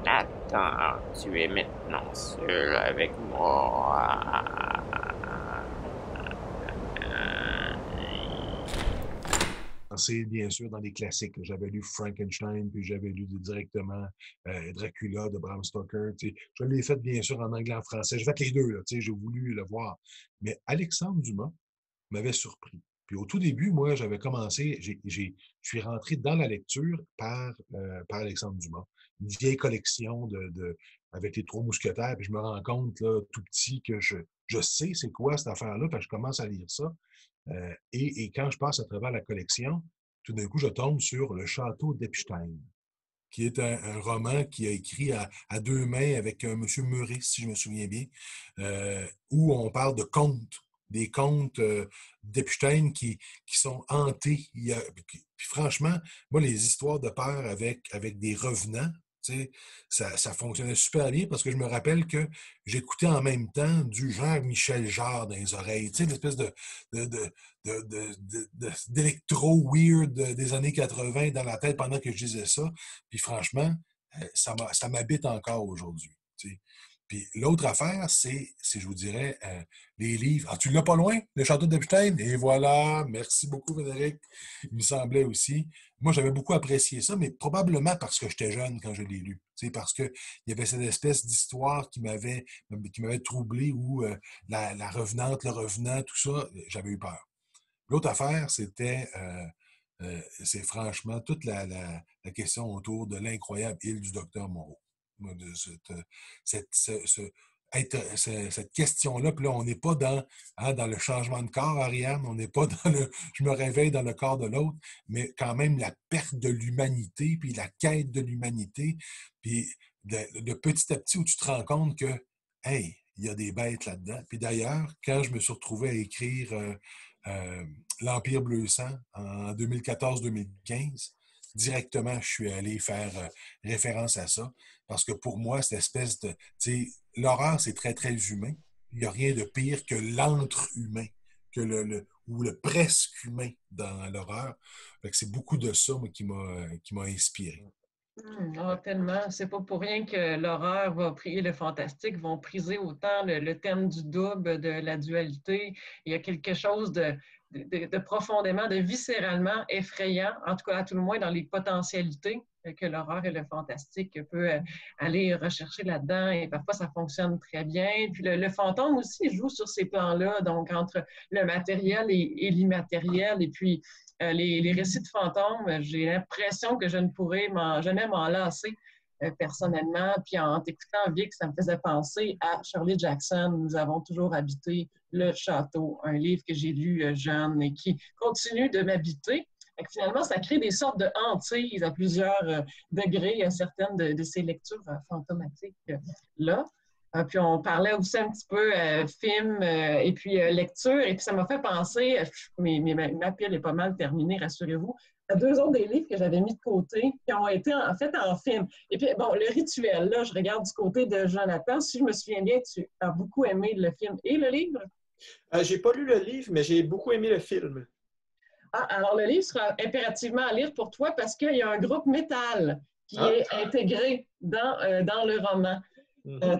Jonathan, tu es maintenant seul avec moi. C'est bien sûr dans les classiques. J'avais lu Frankenstein, puis j'avais lu directement Dracula de Bram Stoker. Je l'ai fait bien sûr en anglais et en français. J'ai fait les deux, là, j'ai voulu le voir. Mais Alexandre Dumas m'avait surpris. Puis au tout début, moi, j'avais commencé, je suis rentré dans la lecture par Alexandre Dumas. Une vieille collection avec les Trois Mousquetaires, puis je me rends compte là, tout petit que je sais c'est quoi cette affaire-là, puis je commence à lire ça. Et quand je passe à travers la collection, tout d'un coup, je tombe sur Le Château d'Epstein, qui est un roman qui a écrit à deux mains avec M. Meurice, si je me souviens bien, où on parle de contes, des contes d'Epstein qui sont hantés. Puis franchement, moi, les histoires de peur avec des revenants, Tu sais, ça fonctionnait super bien parce que je me rappelle que j'écoutais en même temps du genre Michel Jarre dans les oreilles, tu sais, l'espèce d'électro weird des années 80 dans la tête pendant que je disais ça. Puis franchement, ça m'habite encore aujourd'hui. Tu sais. Puis l'autre affaire, c'est, je vous dirais, les livres. Ah, tu l'as pas loin, le château d'Epstein? Et voilà, merci beaucoup, Frédéric. Il me semblait aussi. Moi, j'avais beaucoup apprécié ça, mais probablement parce que j'étais jeune quand je l'ai lu. Tu sais, parce qu'il y avait cette espèce d'histoire qui m'avait troublé, où la revenante, le revenant, tout ça, j'avais eu peur. L'autre affaire, c'est franchement toute la question autour de l'incroyable île du docteur Moreau. De cette question-là, puis là, on n'est pas dans le changement de corps, Ariane, on n'est pas dans le je me réveille dans le corps de l'autre, mais quand même la perte de l'humanité, puis la quête de l'humanité, puis de petit à petit où tu te rends compte que, hey, il y a des bêtes là-dedans. Puis d'ailleurs, quand je me suis retrouvé à écrire L'Empire Bleu-Sang en 2014-2015, directement, je suis allé faire référence à ça. Parce que pour moi, cette espèce de... Tu sais, l'horreur, c'est très, très humain. Il n'y a rien de pire que l'entre-humain, que ou le presque humain dans l'horreur. Fait que c'est beaucoup de ça, moi, qui m'a inspiré. Tellement. C'est pas pour rien que l'horreur et le fantastique vont priser autant le thème du double, de la dualité. Il y a quelque chose de profondément, de viscéralement effrayant, en tout cas à tout le moins dans les potentialités que l'horreur et le fantastique peut aller rechercher là-dedans, et parfois ça fonctionne très bien. Puis le fantôme aussi joue sur ces plans-là, donc entre le matériel et l'immatériel, et puis les récits de fantômes, j'ai l'impression que je ne pourrais jamais m'en lasser personnellement. Puis en t'écoutant, Vic, ça me faisait penser à Shirley Jackson, Nous avons toujours habité le château, un livre que j'ai lu jeune et qui continue de m'habiter. Finalement, ça crée des sortes de hantises à plusieurs degrés à certaines de ces lectures fantomatiques-là. Puis on parlait aussi un petit peu film et puis lecture, et puis ça m'a fait penser, ma pile est pas mal terminée, rassurez-vous, à deux autres des livres que j'avais mis de côté, qui ont été en fait en film. Et puis bon, Le Rituel, là, je regarde du côté de Jonathan. Si je me souviens bien, tu as beaucoup aimé le film et le livre? J'ai pas lu le livre, mais j'ai beaucoup aimé le film. Alors le livre sera impérativement à lire pour toi parce qu'il y a un groupe métal qui est intégré dans le roman.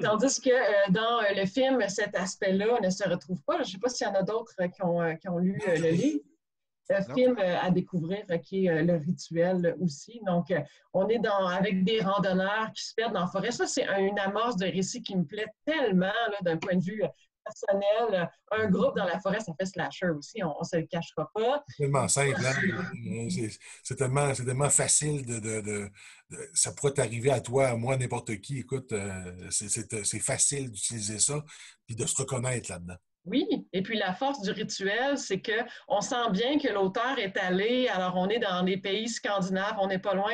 Tandis que dans le film, cet aspect-là ne se retrouve pas. Je ne sais pas s'il y en a d'autres qui ont lu le livre. Film à découvrir qui est Le Rituel aussi. Donc, on est avec des randonneurs qui se perdent dans la forêt. Ça, c'est une amorce de récit qui me plaît tellement d'un point de vue personnel. Un groupe dans la forêt, ça fait slasher aussi, on ne se le cachera pas. C'est tellement simple, hein? C'est tellement facile ça pourrait t'arriver à toi, à moi, à n'importe qui. Écoute, c'est facile d'utiliser ça et de se reconnaître là-dedans. Oui, et puis la force du rituel, c'est qu'on sent bien que l'auteur est allé, alors on est dans les pays scandinaves, on n'est pas loin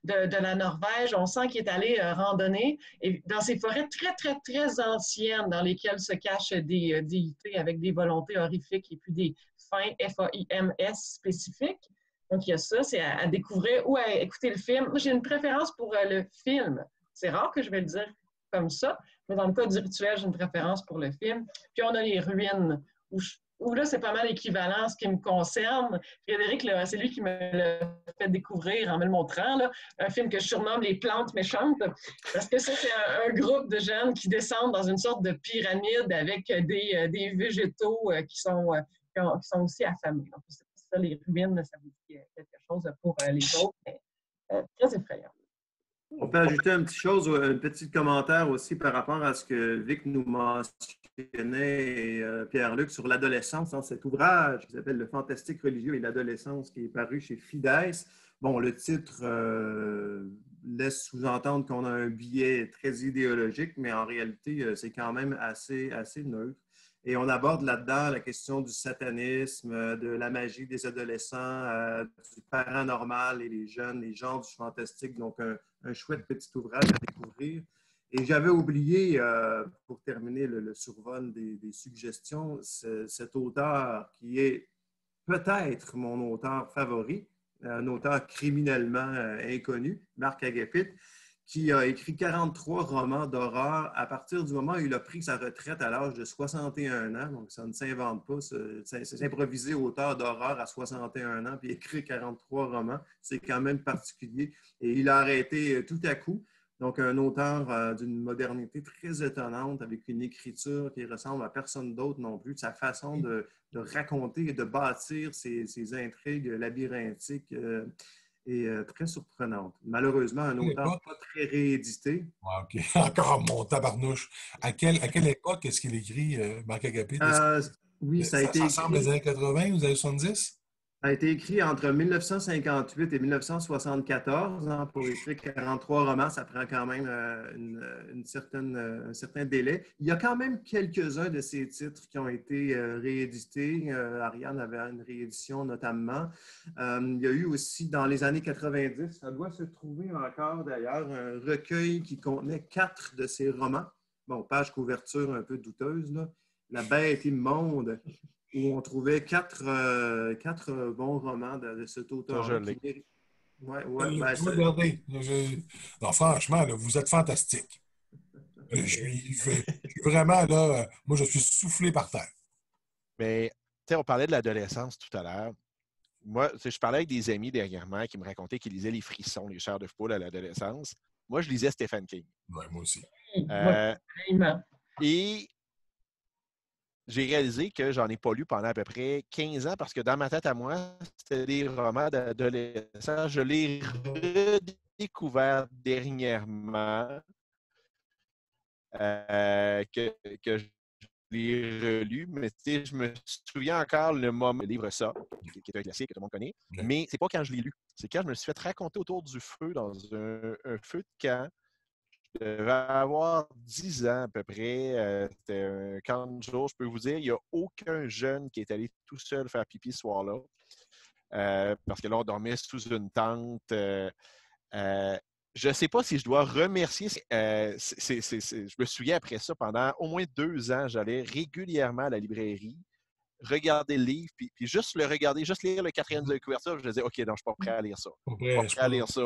de la Norvège, on sent qu'il est allé randonner et dans ces forêts très, très, très anciennes dans lesquelles se cachent des déités avec des volontés horrifiques et puis des fins F-A-I-M-S spécifiques. Donc il y a ça, c'est à découvrir ou à écouter le film. Moi, j'ai une préférence pour le film. C'est rare que je vais le dire comme ça, mais dans le cas du rituel, j'ai une préférence pour le film. Puis on a Les Ruines, où là, c'est pas mal équivalent en ce qui me concerne. Frédéric, c'est lui qui me l'a fait découvrir en me le montrant, là, un film que je surnomme Les Plantes méchantes, parce que ça, c'est un groupe de jeunes qui descendent dans une sorte de pyramide avec des végétaux qui sont aussi affamés. Donc, c'est ça, Les Ruines, ça vous dit quelque chose pour les autres, mais très effrayant. On peut ajouter un petit commentaire aussi par rapport à ce que Vic nous mentionnait et Pierre-Luc sur l'adolescence dans cet ouvrage qui s'appelle Le Fantastique religieux et l'adolescence qui est paru chez Fides. Bon, le titre laisse sous-entendre qu'on a un biais très idéologique, mais en réalité, c'est quand même assez neutre. Et on aborde là-dedans la question du satanisme, de la magie des adolescents, du paranormal et les jeunes, les genres du fantastique. Donc, un chouette petit ouvrage à découvrir. Et j'avais oublié, pour terminer le survol des suggestions, cet auteur qui est peut-être mon auteur favori, un auteur criminellement inconnu, Marc Agapit, qui a écrit 43 romans d'horreur à partir du moment où il a pris sa retraite à l'âge de 61 ans. Donc, ça ne s'invente pas. C'est s'improviser auteur d'horreur à 61 ans puis écrire 43 romans. C'est quand même particulier. Et il a arrêté tout à coup. Donc, un auteur d'une modernité très étonnante, avec une écriture qui ressemble à personne d'autre non plus. Sa façon de raconter et de bâtir ses intrigues labyrinthiques est très surprenante. Malheureusement, un auteur pas très réédité. Ah, OK. Encore mon tabarnouche. À quelle époque est-ce qu'il écrit, Marc Agapit? Oui, ça a été écrit... Ça ressemble aux années 80 ou aux années 70? Ça a été écrit entre 1958 et 1974. Hein, pour écrire 43 romans, ça prend quand même un certain délai. Il y a quand même quelques-uns de ces titres qui ont été réédités. Ariane avait une réédition notamment. Il y a eu aussi, dans les années 90, ça doit se trouver encore d'ailleurs, un recueil qui contenait 4 de ces romans. Bon, page couverture un peu douteuse, là. La bête immonde, où on trouvait quatre bons romans de cet auteur. Regardez. Non, franchement, là, vous êtes fantastique. Je suis vraiment là, moi je suis soufflé par terre. Mais, tu sais, on parlait de l'adolescence tout à l'heure. Moi, je parlais avec des amis dernièrement qui me racontaient qu'ils lisaient Les Frissons, les chairs de poule à l'adolescence. Moi, je lisais Stephen King. Ouais, moi aussi. Et j'ai réalisé que j'en ai pas lu pendant à peu près 15 ans parce que dans ma tête à moi, c'était des romans d'adolescents. Je l'ai redécouvert dernièrement, que je l'ai relu, mais je me souviens encore le moment, le livre Ça, qui est un classique que tout le monde connaît, mais c'est pas quand je l'ai lu. C'est quand je me suis fait raconter autour du feu dans un feu de camp. Je devais avoir 10 ans à peu près. C'était un camp de jour. Je peux vous dire, il n'y a aucun jeune qui est allé tout seul faire pipi ce soir-là. Parce que là, on dormait sous une tente. Je ne sais pas si je dois remercier. Je me souviens après ça, pendant au moins 2 ans, j'allais régulièrement à la librairie, regarder le livre, puis juste le regarder, juste lire le 4e de la couverture. Je disais, OK, non, je ne suis pas prêt à lire ça. Je ne suis pas prêt à lire ça.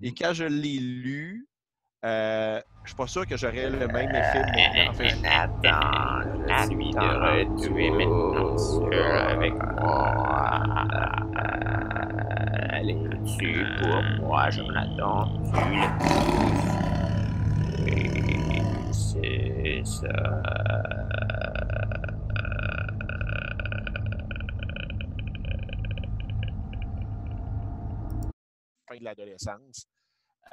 Et quand je l'ai lu, je suis pas sûr que j'aurais le même effet maintenant. En fait, Nathan, je suis de retour. Tu es maintenant seul avec moi. L'écris-tu pour moi, Jonathan? Tu l'écris. C'est ça. Fin de l'adolescence.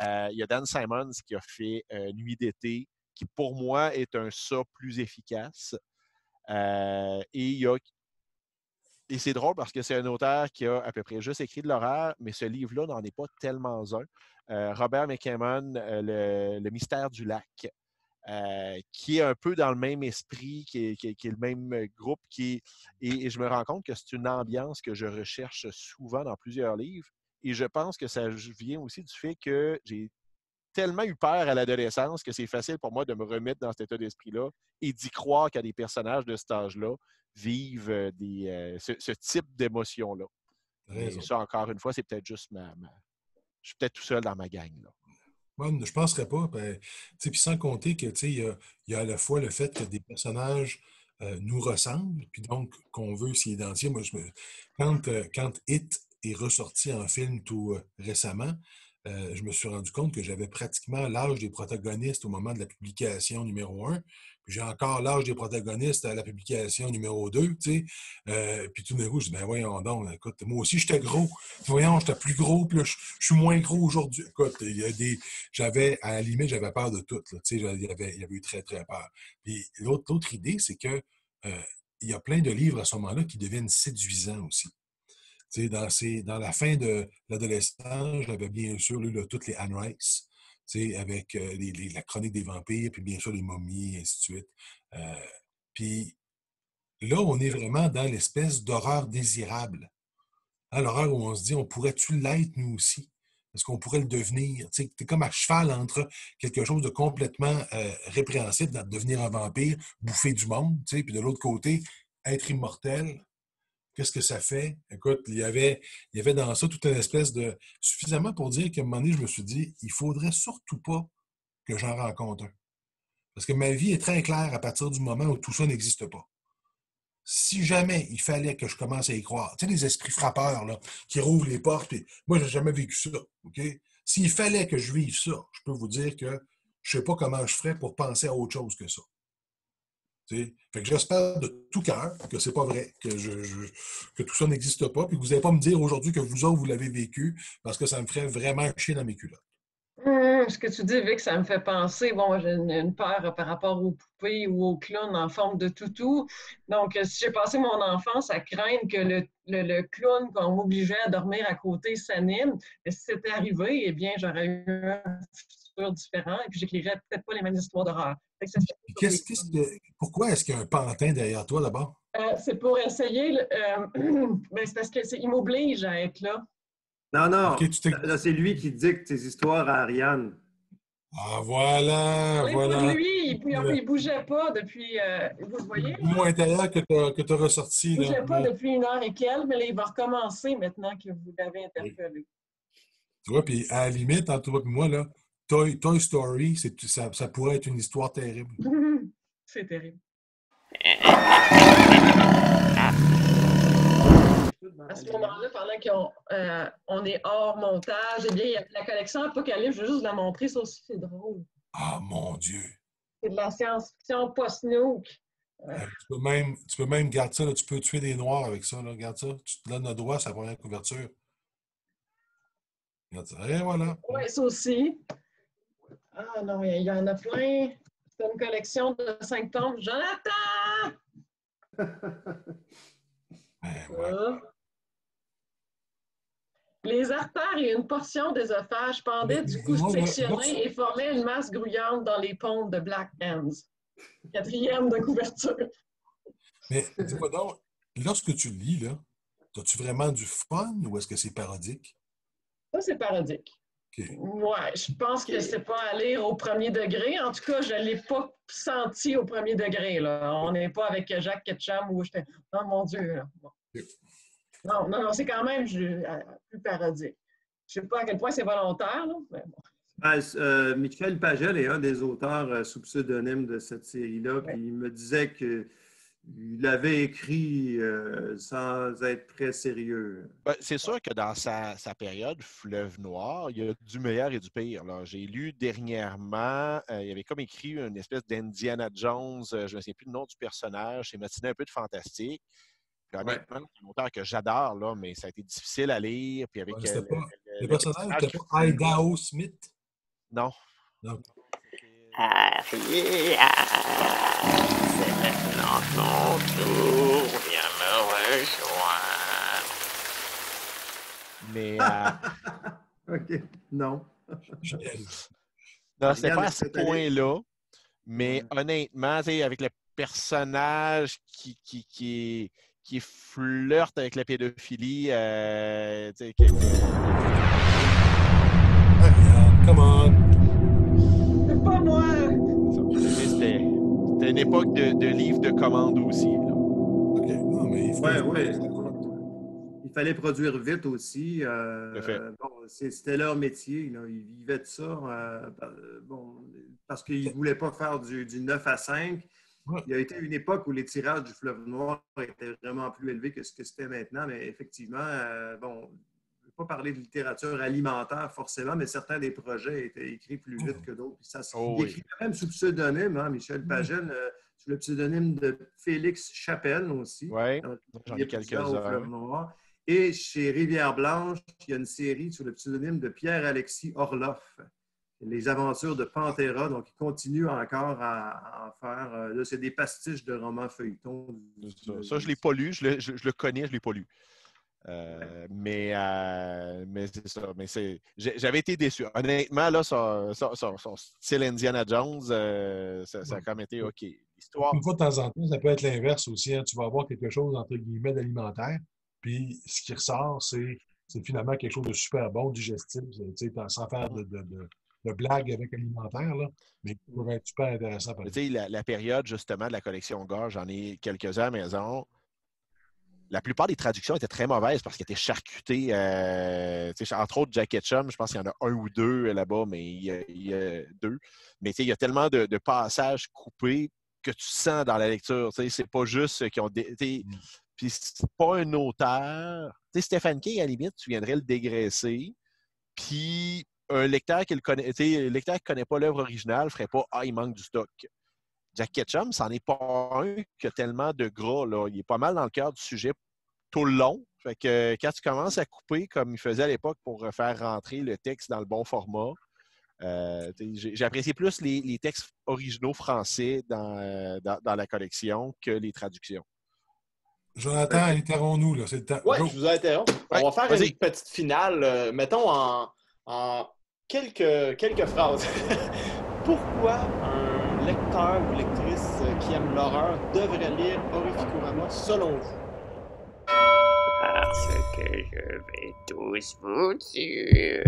Il y a Dan Simmons qui a fait Nuit d'été, qui pour moi est un ça plus efficace. Et c'est drôle parce que c'est un auteur qui a à peu près juste écrit de l'horreur, mais ce livre-là n'en est pas tellement un. Robert McCammon, Le mystère du lac, qui est un peu dans le même esprit, qui est le même groupe. Et je me rends compte que c'est une ambiance que je recherche souvent dans plusieurs livres. Et je pense que ça vient aussi du fait que j'ai tellement eu peur à l'adolescence que c'est facile pour moi de me remettre dans cet état d'esprit-là et d'y croire qu'à des personnages de cet âge-là vivent ce type d'émotion-là. Et ça, encore une fois, c'est peut-être juste je suis peut-être tout seul dans ma gang, là. Ouais, je ne penserais pas. Puis sans compter que il y a à la fois le fait que des personnages nous ressemblent, puis donc qu'on veut s'y identifier. Moi, quand It est ressorti en film tout récemment, je me suis rendu compte que j'avais pratiquement l'âge des protagonistes au moment de la publication numéro 1. Puis j'ai encore l'âge des protagonistes à la publication numéro 2. Puis tout d'un coup, je dis, ben voyons donc, écoute, moi aussi j'étais gros. Voyons, j'étais plus gros, puis là, je suis moins gros aujourd'hui. Écoute, à la limite, j'avais peur de tout. Il y avait eu très, très peur. Puis l'autre idée, c'est que il y a plein de livres à ce moment-là qui deviennent séduisants aussi. Dans la fin de l'adolescence, j'avais bien sûr lu toutes les Anne Rice, avec la chronique des vampires, puis bien sûr les momies, et ainsi de suite. Puis là, on est vraiment dans l'espèce d'horreur désirable. Hein, l'horreur où on se dit, on pourrait-tu l'être nous aussi? Est-ce qu'on pourrait le devenir? Tu es comme à cheval entre quelque chose de complètement répréhensible, de devenir un vampire, bouffer du monde, puis de l'autre côté, être immortel. qu'est-ce que ça fait? Écoute, il y avait dans ça toute une espèce de... Suffisamment pour dire qu'à un moment donné, je me suis dit, il faudrait surtout pas que j'en rencontre un. Parce que ma vie est très claire à partir du moment où tout ça n'existe pas. Si jamais il fallait que je commence à y croire, tu sais, les esprits frappeurs là, qui rouvrent les portes, et moi, j'ai jamais vécu ça. OK? S'il fallait que je vive ça, je peux vous dire que je ne sais pas comment je ferais pour penser à autre chose que ça. T'sais? Fait que j'espère de tout cœur que c'est pas vrai, que tout ça n'existe pas, puis que vous n'allez pas me dire aujourd'hui que vous autres, vous l'avez vécu, parce que ça me ferait vraiment chier dans mes culottes. Ce que tu dis, Vic, ça me fait penser, bon, j'ai une peur par rapport aux poupées ou aux clowns en forme de toutou. Donc, si j'ai passé mon enfance à craindre que le clown qu'on m'obligeait à dormir à côté s'anime, si c'était arrivé, eh bien, j'aurais eu un futur différent et puis j'écrirais peut-être pas les mêmes histoires d'horreur. Pourquoi est-ce qu'il y a un pantin derrière toi, d'abord? C'est pour essayer, mais c'est parce qu'il m'oblige à être là. Non, Okay, là, c'est lui qui dicte tes histoires à Ariane. Ah, voilà, Oui, voilà. pour lui, il ne bougeait pas depuis, vous le voyez? Le mot intérieur que tu as ressorti. Il ne bougeait là. pas depuis 1 heure et quelques, mais là, il va recommencer maintenant que vous l'avez interpellé. Oui. Tu vois, puis à la limite, entre toi et moi, là, Toy Story, ça pourrait être une histoire terrible. C'est terrible. À ce moment-là, pendant qu'on est hors montage, eh bien, il y a la collection Apocalypse, je vais juste la montrer, ça aussi, c'est drôle. Ah, mon Dieu! C'est de la science-fiction post-nuke. Tu peux même garder ça, là, tu peux tuer des noirs avec ça, là, regarde ça. Tu te donnes le droit, ça première couverture. Regarde ça. Et voilà. Oui, ça aussi. Ah non, il y en a plein. C'est une collection de 5 tomes. Jonathan! Ouais. Les artères et une portion d'œsophage pendaient du cou sectionné et formaient une masse grouillante dans les pompes de Black Hands. 4e de couverture. Mais dis-moi donc, lorsque tu le lis, là, as-tu vraiment du fun ou est-ce que c'est parodique? Ça, c'est parodique. Okay. Ouais, je pense que c'est pas à lire au premier degré. En tout cas, je ne l'ai pas senti au premier degré. Là. On n'est pas avec Jacques Ketchum où j'étais « Oh mon Dieu! » Bon. Non, c'est quand même plus parodique. Je ne sais pas à quel point c'est volontaire, là, mais bon. Michel Pagel est un des auteurs sous pseudonyme de cette série-là, puis il me disait qu'il avait écrit sans être très sérieux. Ben, c'est sûr que dans sa période Fleuve Noir, il y a du meilleur et du pire. J'ai lu dernièrement, il avait comme écrit une espèce d'Indiana Jones, je ne me souviens plus le nom du personnage, c'est matiné un peu de fantastique. Puis, honnêtement, c'est un auteur que j'adore, là, mais ça a été difficile à lire. Puis avec, le personnage n'était pas Idaho Smith? Non. Ariane, c'est maintenant ton tour, viens me rejoindre. Mais. OK, non. Non, c'était pas à ce point-là. Mais honnêtement, avec le personnage qui flirte avec la pédophilie. Come on! C'est pas moi! C'était une époque de livres de commande aussi. Là. OK. Non, mais il fallait produire vite aussi. C'était leur métier. Là. Ils vivaient de ça. Parce qu'ils ne voulaient pas faire du 9 à 5. Il y a été une époque où les tirages du Fleuve Noir étaient vraiment plus élevés que ce que c'était maintenant, mais effectivement, je ne vais pas parler de littérature alimentaire forcément, mais certains des projets étaient écrits plus vite que d'autres. Il écrit quand même sous pseudonyme, hein, Michel Pagel, sous le pseudonyme de Félix Chapelle aussi. Oui, j'en ai quelques-uns. Et chez Rivière-Blanche, il y a une série sous le pseudonyme de Pierre-Alexis Orloff. Les aventures de Pantera, donc il continue encore à en faire. Là, c'est des pastiches de romans feuilletons. Ça, je ne l'ai pas lu. Je le connais, je ne l'ai pas lu. Mais c'est ça. Mais j'avais été déçu. Honnêtement, là, son style Indiana Jones, ça a quand même été OK. L'histoire. Une fois de temps en temps, ça peut être l'inverse aussi. Hein. Tu vas avoir quelque chose, entre guillemets, d'alimentaire. Puis ce qui ressort, c'est finalement quelque chose de super bon, digestif, sans faire de blagues avec alimentaire, là, mais ça pourrait être super intéressant. La période, justement, de la collection Gore, j'en ai quelques-uns à la maison. la plupart des traductions étaient très mauvaises parce qu'elles étaient charcutées. Entre autres, Jack Ketchum, je pense qu'il y en a un ou deux là-bas, mais il y a deux. Mais il y a tellement de passages coupés que tu sens dans la lecture. C'est pas juste qu'ils ont... Puis c'est pas un auteur. Stephen King, à la limite, tu viendrais le dégraisser. Puis un lecteur qui ne connaît pas l'œuvre originale ne ferait pas « Ah, il manque du stock ». Jack Ketchum, c'en est pas un qui a tellement de gras. Là. Il est pas mal dans le cœur du sujet tout le long. Fait que quand tu commences à couper comme il faisait à l'époque pour faire rentrer le texte dans le bon format, j'ai apprécié plus les textes originaux français dans la collection que les traductions. Jonathan, interromps-nous, là, c'est le temps. Oui, je vous interromps. Ouais, on va faire une petite finale, mettons en quelques phrases. Pourquoi un lecteur ou lectrice qui aime l'horreur devrait lire Orificorama selon vous? Parce que je vais tous vous tuer.